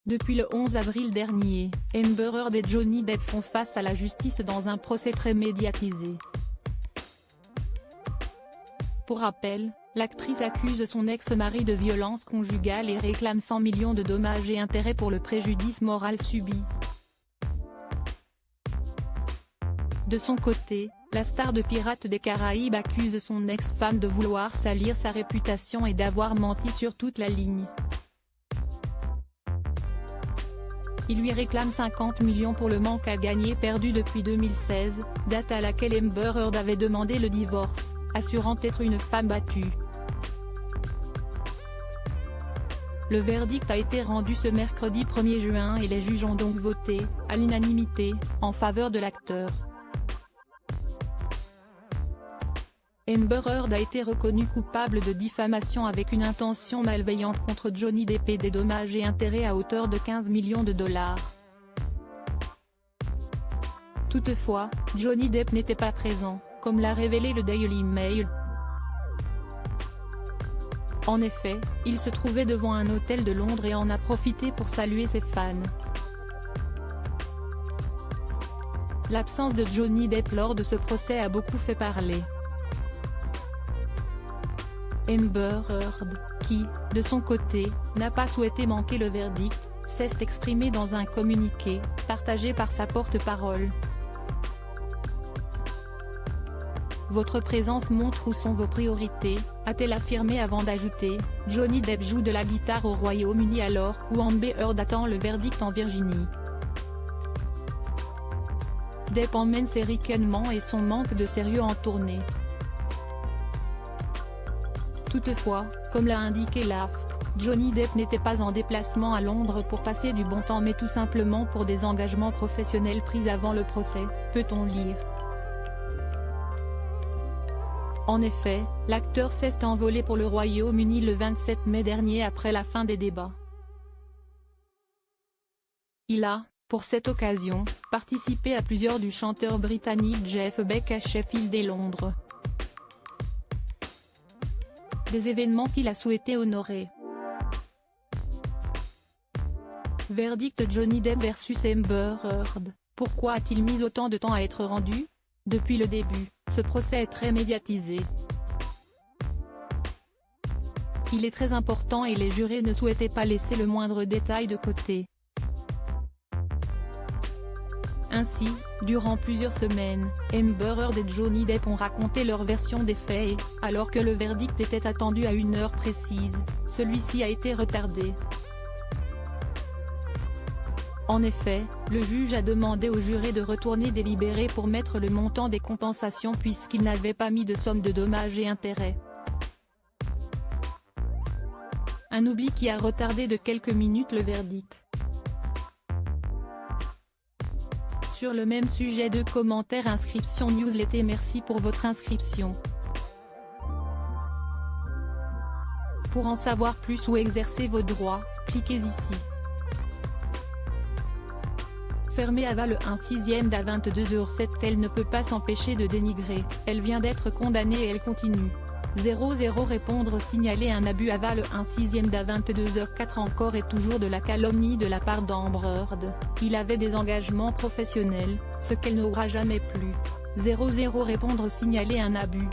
Depuis le 11 avril dernier, Amber Heard et Johnny Depp font face à la justice dans un procès très médiatisé. Pour rappel, l'actrice accuse son ex-mari de violence conjugale et réclame 100 millions de dommages et intérêts pour le préjudice moral subi. De son côté, la star de Pirates des Caraïbes accuse son ex-femme de vouloir salir sa réputation et d'avoir menti sur toute la ligne. Il lui réclame 50 millions pour le manque à gagner perdu depuis 2016, date à laquelle Amber Heard avait demandé le divorce, assurant être une femme battue. Le verdict a été rendu ce mercredi 1er juin et les juges ont donc voté, à l'unanimité, en faveur de l'acteur. Amber Heard a été reconnue coupable de diffamation avec une intention malveillante contre Johnny Depp et des dommages et intérêts à hauteur de 15 millions de dollars. Toutefois, Johnny Depp n'était pas présent, comme l'a révélé le Daily Mail. En effet, il se trouvait devant un hôtel de Londres et en a profité pour saluer ses fans. L'absence de Johnny Depp lors de ce procès a beaucoup fait parler. Amber Heard, qui, de son côté, n'a pas souhaité manquer le verdict, s'est exprimée dans un communiqué, partagé par sa porte-parole. Votre présence montre où sont vos priorités, a-t-elle affirmé avant d'ajouter, Johnny Depp joue de la guitare au Royaume-Uni alors qu'Amber Heard attend le verdict en Virginie. Depp emmène ses ricanements et son manque de sérieux en tournée. Toutefois, comme l'a indiqué l'AFP, Johnny Depp n'était pas en déplacement à Londres pour passer du bon temps mais tout simplement pour des engagements professionnels pris avant le procès, peut-on lire. En effet, l'acteur s'est envolé pour le Royaume-Uni le 27 mai dernier après la fin des débats. Il a, pour cette occasion, participé à plusieurs du chanteur britannique Jeff Beck à Sheffield et Londres. Des événements qu'il a souhaité honorer. Verdict Johnny Depp versus Amber Heard. Pourquoi a-t-il mis autant de temps à être rendu? Depuis le début, ce procès est très médiatisé. Il est très important et les jurés ne souhaitaient pas laisser le moindre détail de côté. Ainsi, durant plusieurs semaines, Amber Heard et Johnny Depp ont raconté leur version des faits et, alors que le verdict était attendu à une heure précise, celui-ci a été retardé. En effet, le juge a demandé aux jurés de retourner délibérer pour mettre le montant des compensations puisqu'ils n'avaient pas mis de somme de dommages et intérêts. Un oubli qui a retardé de quelques minutes le verdict. Sur le même sujet, 2 commentaires. Inscription newsletter. Merci pour votre inscription. Pour en savoir plus ou exercer vos droits, cliquez ici. Fermée Ava le 1/6 d'à 22h07. Elle ne peut pas s'empêcher de dénigrer, elle vient d'être condamnée et elle continue. 00 Répondre signaler un abus Ava le 1/6 d'à 22h04. Encore et toujours de la calomnie de la part d'Amber Heard, il avait des engagements professionnels, ce qu'elle n'aura jamais plus. 00 Répondre signaler un abus.